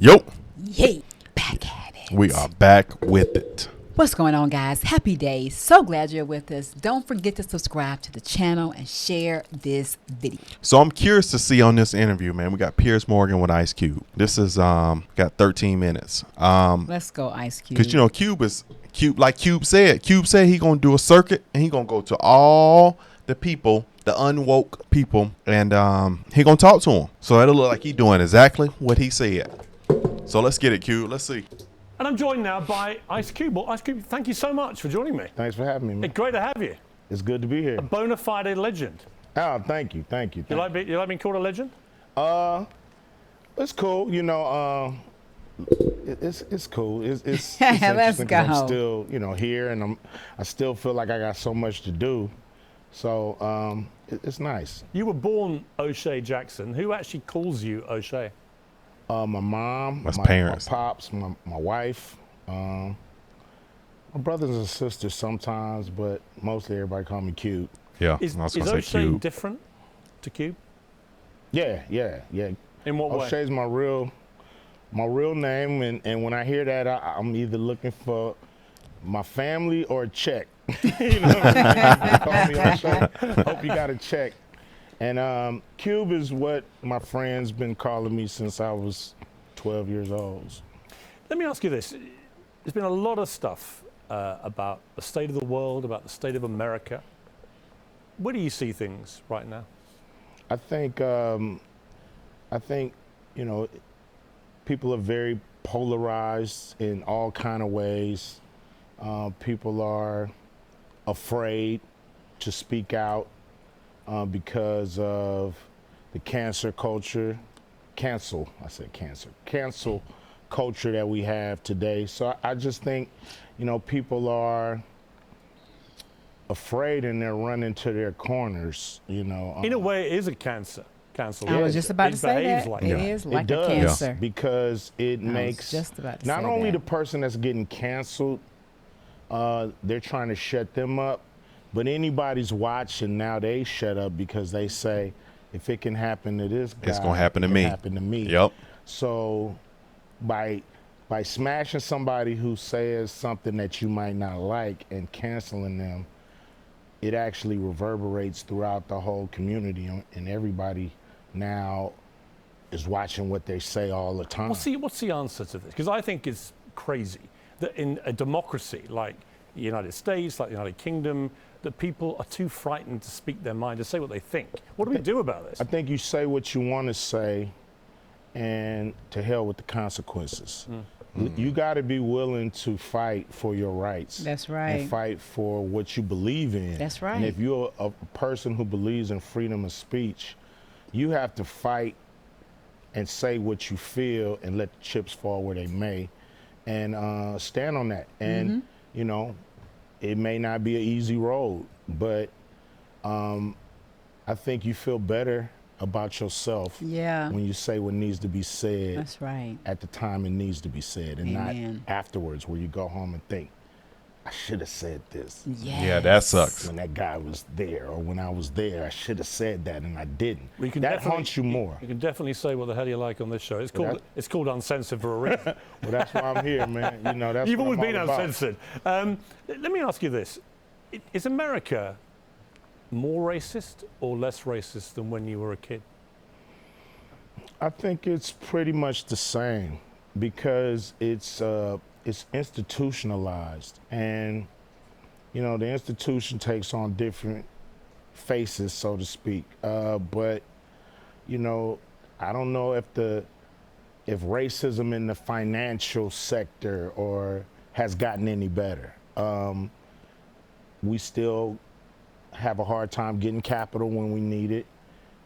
Yo, Yay, back at it. we are back with it. What's going on, guys? Happy days. So glad you're with us. Don't forget to subscribe to the channel and share this video. So I'm curious to see on this interview, man. We got Piers Morgan with Ice Cube. This is got 13 minutes. Let's go, Ice Cube. Because Cube is Cube, like Cube said. Cube said he gonna do a circuit and he gonna go to all the people, the unwoke people, and he gonna talk to them. So it'll look like he doing exactly what he said. So let's get it, Cube. Let's see. And I'm joined now by Ice Cube. Well, Ice Cube, thank you so much for joining me. Thanks for having me, man. It's great to have you. It's good to be here. A bona fide legend. Oh, thank you. You like being called a legend? It's cool. It's cool. It's Let's interesting 'cause go. I'm still, here, and I still feel like I got so much to do. So it's nice. You were born O'Shea Jackson. Who actually calls you O'Shea? My mom, That's my parents. pops, my wife, my brothers and sisters sometimes, but mostly everybody call me Cube. Yeah, Is I was gonna O'Shea say Cube. different to Cube? Yeah. In what way? O'Shea's my real name, and when I hear that, I'm either looking for my family or a check. You know what I mean? Call me O'Shea. Hope you got a check. And Cube is what my friends been calling me since I was 12 years old. Let me ask you this. There's been a lot of stuff about the state of the world, about the state of America. Where do you see things right now? I think people are very polarized in all kind of ways. People are afraid to speak out because of the cancel culture that we have today. So I just think, people are afraid and they're running to their corners, In a way, it is a cancer. I was just about to say behaves that. like It that. is like it does, a cancer. because it I was makes just about to not say only that. the person that's getting canceled, they're trying to shut them up, but anybody's watching now, they shut up because they say, if it can happen to this guy, It's gonna happen to it can me. happen to me. Yep. So by smashing somebody who says something that you might not like and canceling them, it actually reverberates throughout the whole community, and everybody now is watching what they say all the time. Well, what's the answer to this? Because I think it's crazy that in a democracy like the United States, like the United Kingdom, that people are too frightened to speak their mind, to say what they think. What do we do about this? I think you say what you want to say, and to hell with the consequences. You got to be willing to fight for your rights. That's right. And fight for what you believe in. That's right. And if you're a person who believes in freedom of speech, you have to fight and say what you feel and let the chips fall where they may, and stand on that. And, it may not be an easy road, but I think you feel better about yourself when you say what needs to be said. That's right. At the time it needs to be said, and Amen. not afterwards where you go home and think, I should have said this Yes. Yeah, that sucks. when that guy was there, or when I was there, I should have said that and I didn't. Well, you can That definitely- haunts you more. You can definitely say what the hell you like on this show. It's Well, called it's called Uncensored for a reason. Well, that's why I'm here, man. That's You've what always I'm been all about. uncensored. Let me ask you this. Is America more racist or less racist than when you were a kid? I think it's pretty much the same because it's institutionalized, and the institution takes on different faces, so to speak. But I don't know if racism in the financial sector has gotten any better. We still have a hard time getting capital when we need it.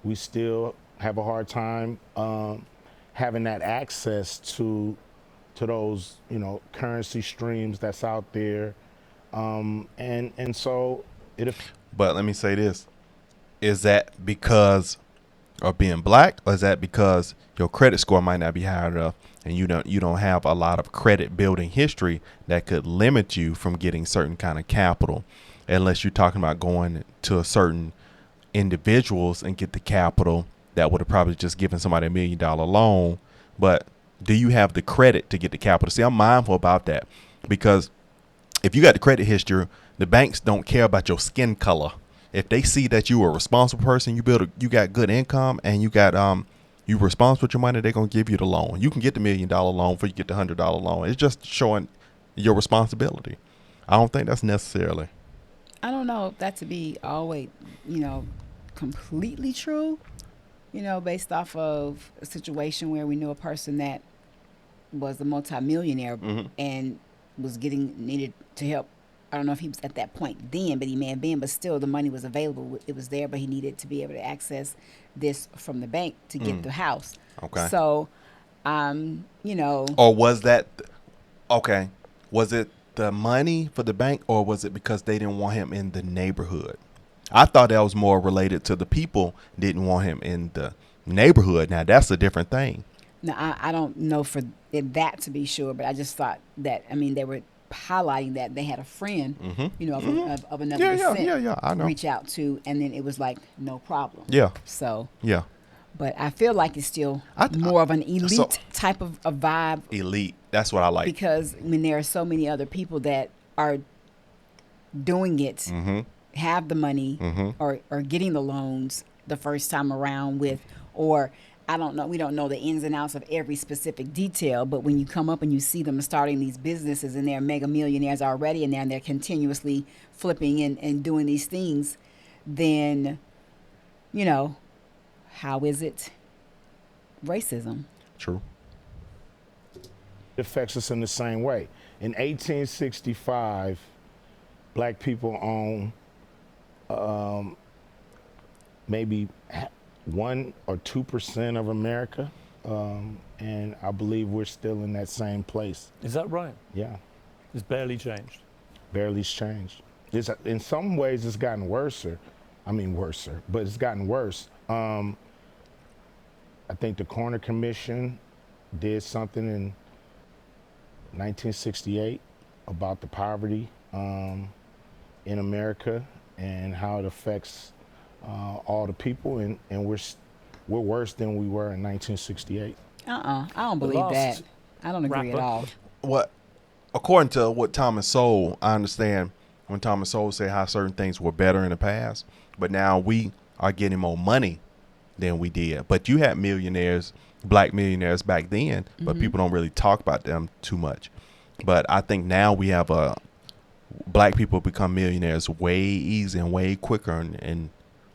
We still have a hard time having that access to those currency streams that's out there, and so it. But let me say this: is that because of being black, or is that because your credit score might not be high enough, and you don't have a lot of credit building history that could limit you from getting certain kind of capital, unless you're talking about going to a certain individuals and get the capital that would have probably just given somebody $1 million loan. But do you have the credit to get the capital? See, I'm mindful about that because if you got the credit history, the banks don't care about your skin color. If they see that you are a responsible person, you got good income, and you responsible with your money, they're gonna give you the loan. You can get the $1 million loan before you get the $100 loan. It's just showing your responsibility. I don't think that's necessarily. I don't know if that to be always, completely true. Based off of a situation where we knew a person that was a multimillionaire and needed to help. I don't know if he was at that point then, but he may have been. But still, the money was available. It was there, but he needed to be able to access this from the bank to get the house. Okay. So, Or was that okay? Was it the money for the bank, or was it because they didn't want him in the neighborhood? I thought that was more related to the people didn't want him in the neighborhood. Now that's a different thing. Now, I don't know for that to be sure, but I just thought that, they were highlighting that they had a friend, of another descent I know. reach out to, and then it was like, no problem. Yeah. So, Yeah. but I feel like it's still more of an elite type of a vibe. Elite. That's what I like. Because, there are so many other people that are doing it, have the money, or getting the loans the first time around with, or I don't know. We don't know the ins and outs of every specific detail, but when you come up and you see them starting these businesses and they're mega millionaires already, and they're continuously flipping and doing these things, then, how is it racism? True. It affects us in the same way. In 1865, black people own maybe 1 or 2% of America, and I believe we're still in that same place. Is that right? Yeah, It's barely changed. barely changed. In some ways, it's gotten worser. But it's gotten worse. I think the Coroner Commission did something in 1968 about the poverty in America and how it affects all the people, and we're worse than we were in 1968. I don't believe that. I don't agree at all. What, according to what Thomas Sowell, I understand when Thomas Sowell said how certain things were better in the past, but now we are getting more money than we did. But you had millionaires, black millionaires back then, but people don't really talk about them too much. But I think now we have black people become millionaires way easier and way quicker and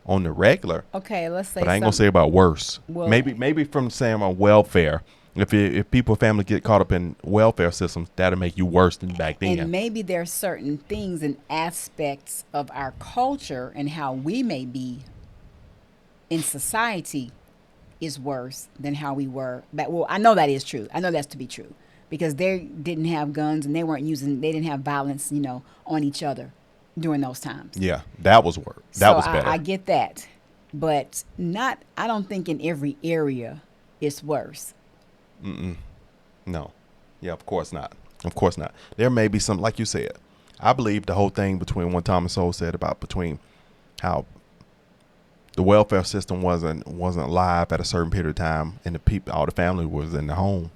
on the regular. Okay, let's say. But I ain't gonna say about worse. Well, maybe from saying on welfare. If people, family get caught up in welfare systems, that'll make you worse than back then. And maybe there are certain things and aspects of our culture and how we may be in society is worse than how we were back. Well, I know that is true. I know that's to be true because they didn't have guns and they didn't have violence, on each other during those times. Yeah, that was worse. That was better. I get that, but I don't think in every area it's worse. No. Yeah, of course not. Of course not. There may be some, like you said. I believe the whole thing between what Thomas Sowell said about between how the welfare system wasn't live at a certain period of time, and all the family was in the home,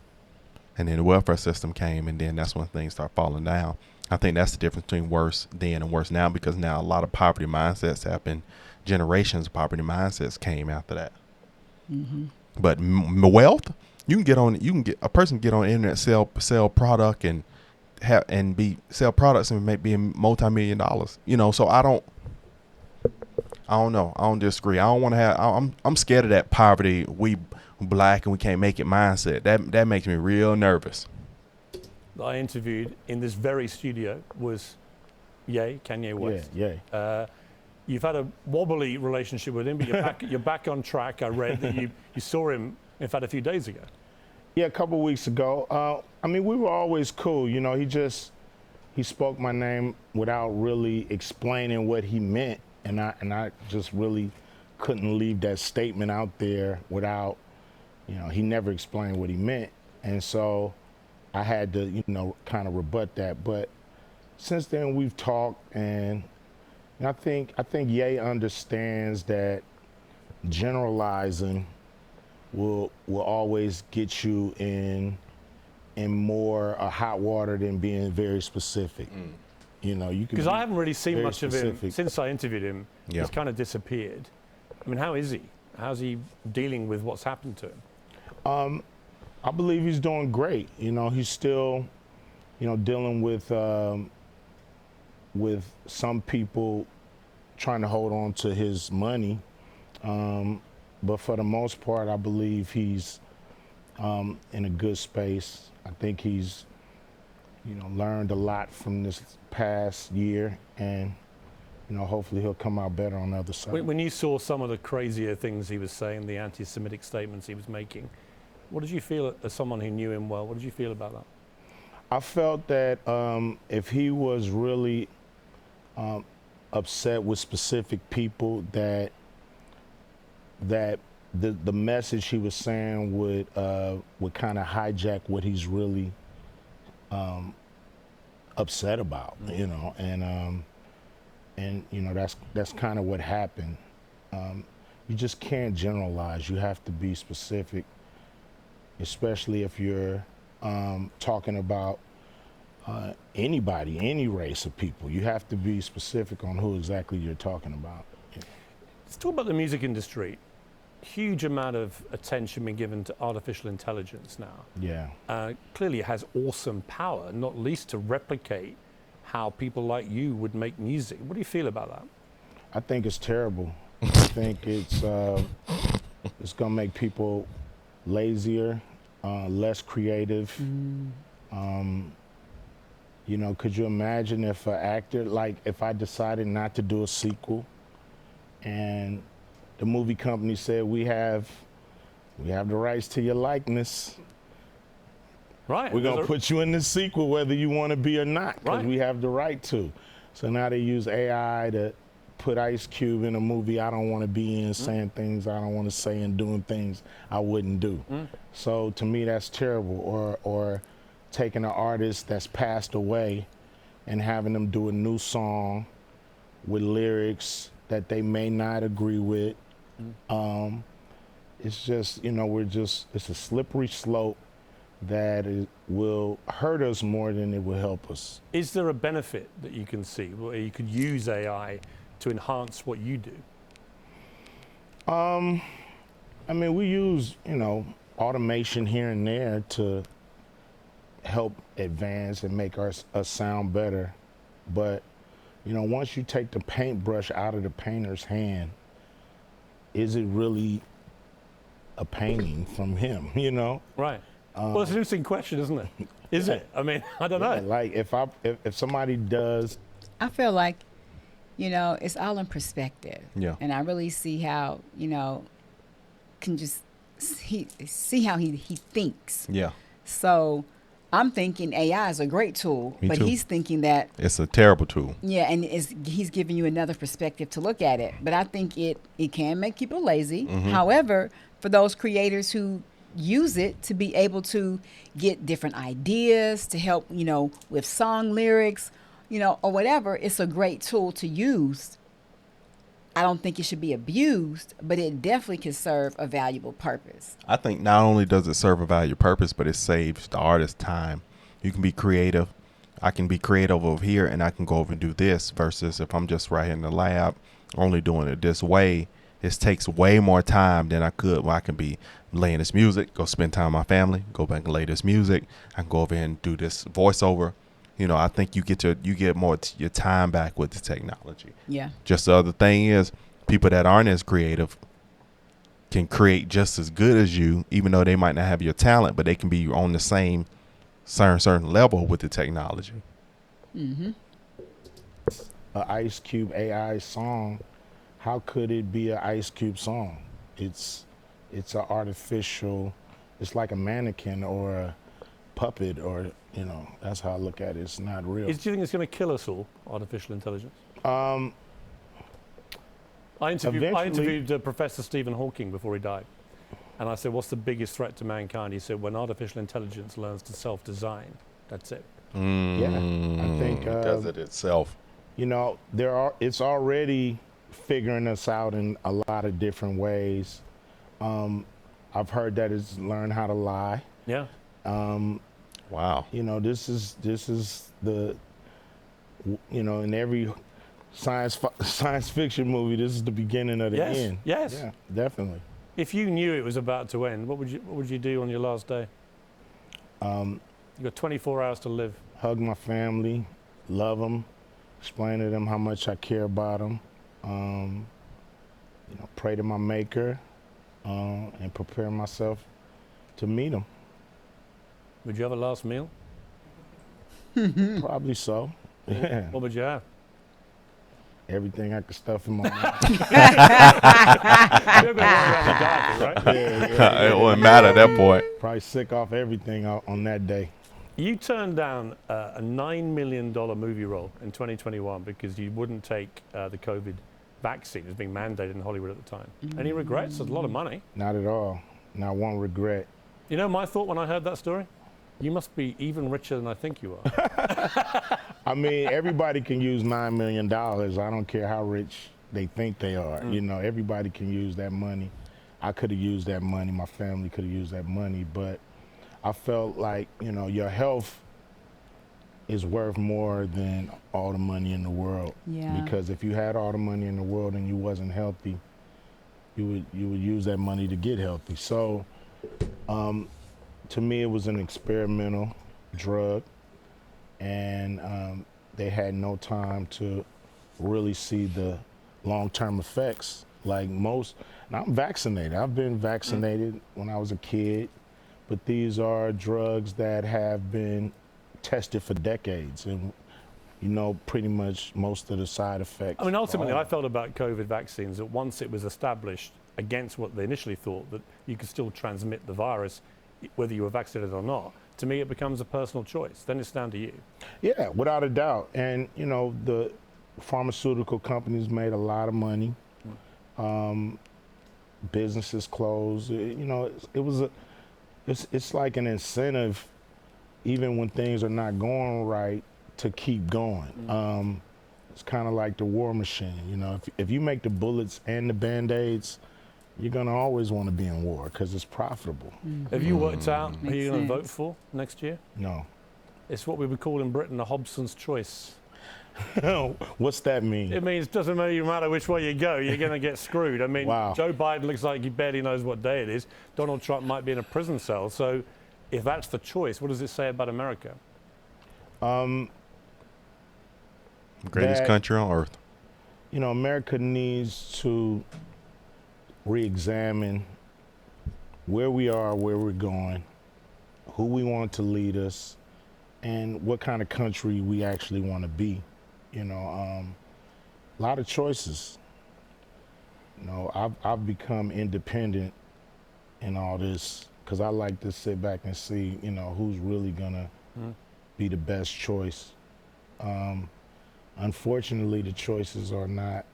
and then the welfare system came, and then that's when things start falling down. I think that's the difference between worse then and worse now, because now a lot of poverty mindsets happen. Generations of poverty mindsets came after that. But wealth, a person can get on the internet, sell product and sell products and make be multi-million dollars. So I don't know. I don't disagree. I don't want to have. I'm scared of that poverty. We black and we can't make it mindset. That makes me real nervous. I interviewed in this very studio was Kanye West. Yeah. You've had a wobbly relationship with him, but you're back on track. I read that you saw him, in fact, a few days ago. Yeah, a couple of weeks ago. We were always cool. He spoke my name without really explaining what he meant, and I just really couldn't leave that statement out there without, he never explained what he meant, and so I had to, kind of rebut that. But since then we've talked, and I think Ye understands that generalizing will always get you in more hot water than being very specific. You know, you can. Because I haven't really seen very much of him specific. since I interviewed him. Yeah. He's kind of disappeared. I mean, how is he? How's he dealing with what's happened to him? I believe he's doing great. You know, he's still, you know, dealing with some people trying to hold on to his money. But for the most part, I believe he's in a good space. I think he's, you know, learned a lot from this past year, and, you know, hopefully he'll come out better on the other side. When you saw some of the crazier things he was saying, the anti-Semitic statements he was making, what did you feel as someone who knew him well? What did you feel about that? I felt that if he was really upset with specific people, that the message he was saying would kind of hijack what he's really upset about, you know, and you know, that's kind of what happened. You just can't generalize. You have to be specific, especially if you're talking about anybody, any race of people. You have to be specific on who exactly you're talking about. Let's talk about the music industry. Huge amount of attention being given to artificial intelligence now. Yeah. Clearly it has awesome power, not least to replicate how people like you would make music. What do you feel about that? I think it's terrible. I think it's gonna make people lazier, less creative. You know, could you imagine if an actor, like if I decided not to do a sequel and the movie company said, we have the rights to your likeness. Right. We're gonna put you in the sequel whether you want to be or not, because Right. we have the right to. So now they use AI to put Ice Cube in a movie I don't want to be in, saying things I don't want to say and doing things I wouldn't do. So to me, that's terrible. Or taking an artist that's passed away and having them do a new song with lyrics that they may not agree with. It's just, you know, it's a slippery slope that will hurt us more than it will help us. Is there a benefit that you can see where you could use AI to enhance what you do? I mean, we use, you know, automation here and there to help advance and make us sound better. But, you know, once you take the paintbrush out of the painter's hand, is it really a painting from him, you know? Right. Well, it's an interesting question, isn't it? Is it? I mean, I don't know. Yeah, like if somebody does, I feel like, you know, it's all in perspective. Yeah. And I really see how, you know, can just see how he thinks. Yeah. So I'm thinking AI is a great tool, Me but too. he's thinking that, It's a terrible tool. yeah, and he's giving you another perspective to look at it. But I think it can make people lazy. However, for those creators who use it to be able to get different ideas to help, you know, with song lyrics, you know, or whatever, it's a great tool to use. I don't think it should be abused, but it definitely can serve a valuable purpose. I think not only does it serve a value purpose, but it saves the artist time. You can be creative. I can be creative over here and I can go over and do this, versus if I'm just right here in the lab, only doing it this way, it takes way more time than I could when I can be laying this music, go spend time with my family, go back and lay this music. I can go over here and do this voiceover. You know, I think you get more your time back with the technology. Yeah. Just the other thing is, people that aren't as creative can create just as good as you, even though they might not have your talent, but they can be on the same certain level with the technology. a Ice Cube AI song, how could it be an Ice Cube song? It's an artificial, it's like a mannequin or a puppet, or, you know, that's how I look at it. It's not real. Do you think it's going to kill us all, artificial intelligence? I interviewed Professor Stephen Hawking before he died. And I said, what's the biggest threat to mankind? He said, when artificial intelligence learns to self-design. That's it. Yeah, I think Does it itself. you know, it's already figuring us out in a lot of different ways. I've heard that it's learn how to lie. Yeah. Wow. You know, this is the, you know, in every science fiction movie, this is the beginning of the Yes. end. Yes. Yeah, definitely. If you knew it was about to end, what would you do on your last day? You got 24 hours to live. Hug my family, love them, explain to them how much I care about them. You know, pray to my Maker, and prepare myself to meet him. Would you have a last meal? Probably so. Yeah. What would you have? Everything I could stuff in my mouth. You're going to worry about the diet, right? Yeah. It wouldn't matter at that point. Probably sick off everything on that day. You turned down a $9 million movie role in 2021 because you wouldn't take the COVID vaccine. It was being mandated in Hollywood at the time. Any regrets? It's a lot of money. Not at all. Not one regret. You know my thought when I heard that story? You must be even richer than I think you are. I mean, everybody can use $9 million. I don't care how rich they think they are. You know, everybody can use that money. I could have used that money. My family could have used that money. But I felt like, you know, your health is worth more than all the money in the world. Yeah. Because if you had all the money in the world and you wasn't healthy, you would use that money to get healthy. So, to me, it was an experimental drug, and they had no time to really see the long-term effects. Like most, and I'm vaccinated. I've been vaccinated when I was a kid, but these are drugs that have been tested for decades, and you know pretty much most of the side effects. I mean, ultimately, I felt about COVID vaccines that once it was established against what they initially thought, that you could still transmit the virus whether you were vaccinated or not, to me it becomes a personal choice. Then it's down to you. Yeah, without a doubt. And you know, the pharmaceutical companies made a lot of money. Businesses closed. You know, it's like an incentive, even when things are not going right, to keep going. It's kind of like the war machine. You know, if you make the bullets and the Band-Aids, you're going to always want to be in war because it's profitable. Have you worked out who Makes you're going to sense. vote for next year? No. It's what we would call in Britain a Hobsons Choice. What's that mean? It means it doesn't matter which way you go, you're going to get screwed. I mean, Wow. Joe Biden looks like he barely knows what day it is. Donald Trump might be in a prison cell. So if that's the choice, what does it say about America? Greatest That- country on earth. You know, America needs to re-examine where we are, where we're going, who we want to lead us, and what kind of country we actually want to be. You know, a lot of choices. You know, I've become independent in all this because I like to sit back and see, you know, who's really gonna be the best choice. Unfortunately, the choices are not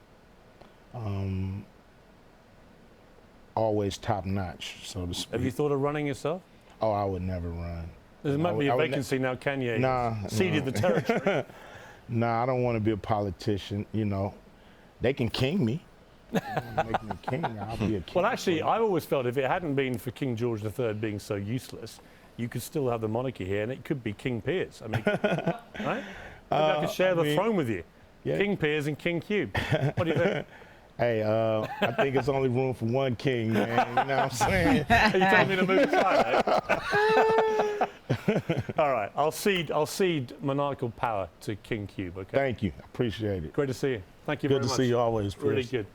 always top notch, so to speak. Have you thought of running yourself? Oh, I would never run. There might be I a would vacancy now. Kanye Nah, ceded the territory. Nah, I don't want to be a politician. You know, they can king me. They can make me king. I'll be a king. Well, actually, I always felt if it hadn't been for King George III being so useless, you could still have the monarchy here, and it could be King Piers. I mean, right? Maybe I could share the throne with you. yeah. King Piers and King Cube. What do you think? Hey, I think it's only room for one king, man. You know what I'm saying? Are you telling me to move aside, eh? All right, I'll cede monarchical power to King Cube, okay? Thank you. Appreciate it. Great to see you. Thank you Good very to much. see you always, Really Piers. good.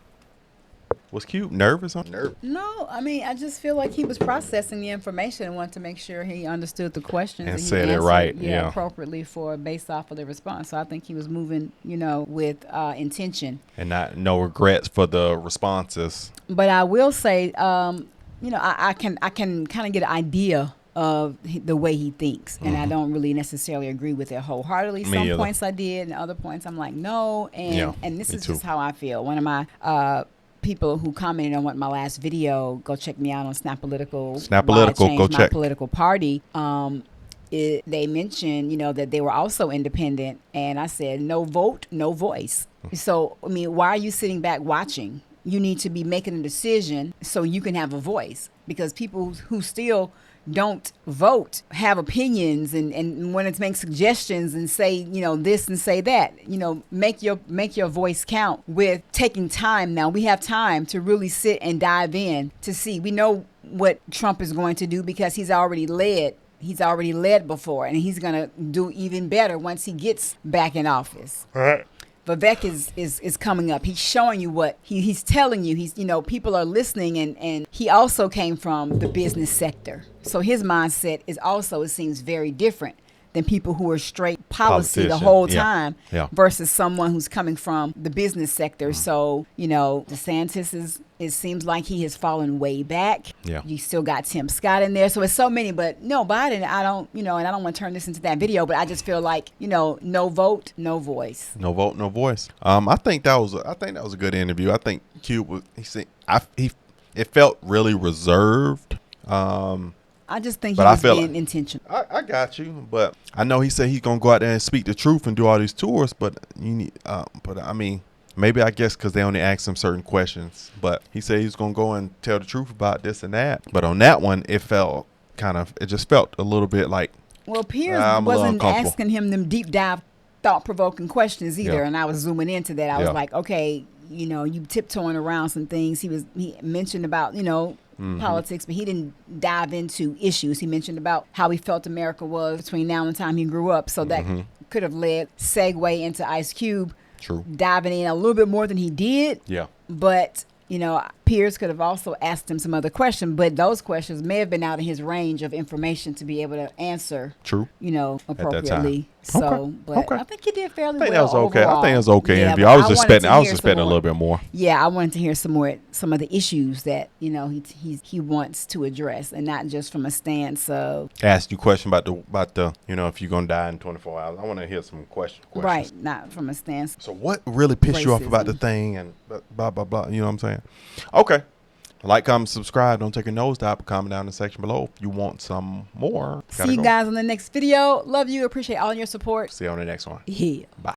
Was Cube nervous? Nervous. No, I mean, I just feel like he was processing the information and wanted to make sure he understood the questions And he said it answered, right, yeah. appropriately based off of the response. So I think he was moving, you know, with intention. And no regrets for the responses. But I will say, you know, I can kind of get an idea of the way he thinks, and I don't really necessarily agree with it wholeheartedly. Me Some either. points I did, and other points I'm like, no. And this me is too. just how I feel. One of my people who commented on my last video, go check me out on Snappolitical. Snappolitical, Why I go changed my check. political party. They mentioned, you know, that they were also independent, and I said, no vote, no voice. So, I mean, why are you sitting back watching? You need to be making a decision so you can have a voice. because people who still don't vote have opinions and want to make suggestions and say, you know, this and say that. You know, make your voice count with taking time. Now we have time to really sit and dive in to see. We know what Trump is going to do because he's already led before, and he's going to do even better once he gets back in office. All right. Vivek is coming up. He's showing you what he's telling you. He's, you know, people are listening, and he also came from the business sector. So his mindset is also, it seems, very different than people who are straight policy the Politician. whole Yeah. time Yeah. versus someone who's coming from the business sector. So, you know, DeSantis it seems like he has fallen way back. Yeah. You still got Tim Scott in there. So it's so many, but no, Biden, I don't, you know, and I don't want to turn this into that video, but I just feel like, you know, no vote, no voice. No vote, no voice. I think that was a good interview. I think Cube was, it felt really reserved. I just think he But I was feel being like- intentional. I got you, but I know he said he's gonna go out there and speak the truth and do all these tours. But you need, but I mean, maybe I guess because they only asked him certain questions. But he said he's gonna go and tell the truth about this and that. But on that one, it just felt a little bit like, Well, Piers I'm a little wasn't uncomfortable. asking him them deep dive, thought-provoking questions either, Yeah. and I was zooming into that. I was Yeah. like, okay, you know, you tiptoeing around some things. He mentioned about, you know, Mm-hmm. politics, but he didn't dive into issues. He mentioned about how he felt America was between now and the time he grew up. So that could have segue into Ice Cube true. diving in a little bit more than he did. Yeah. But, you know, Piers could have also asked him some other questions, but those questions may have been out of his range of information to be able to answer, True. you know, that time. appropriately. So, Okay. but Okay. I think he did fairly I think well that was okay. overall. I think it was okay Yeah, interview. but I was wanted expecting. to I was hear some expecting a more. little bit more. Yeah, I wanted to hear some of the issues that, you know, he wants to address, and not just from a stance of Asked you a question about the you know, if you're gonna die in 24 hours. I want to hear some questions. right, not from a stance. So what really pissed you off about the Racism. thing and blah blah blah? You know what I'm saying? Okay. Like, comment, subscribe. Don't take a nose dive. Comment down in the section below if you want some more. See you guys on the next video. Love you. Appreciate all your support. See you on the next one. Yeah. Bye.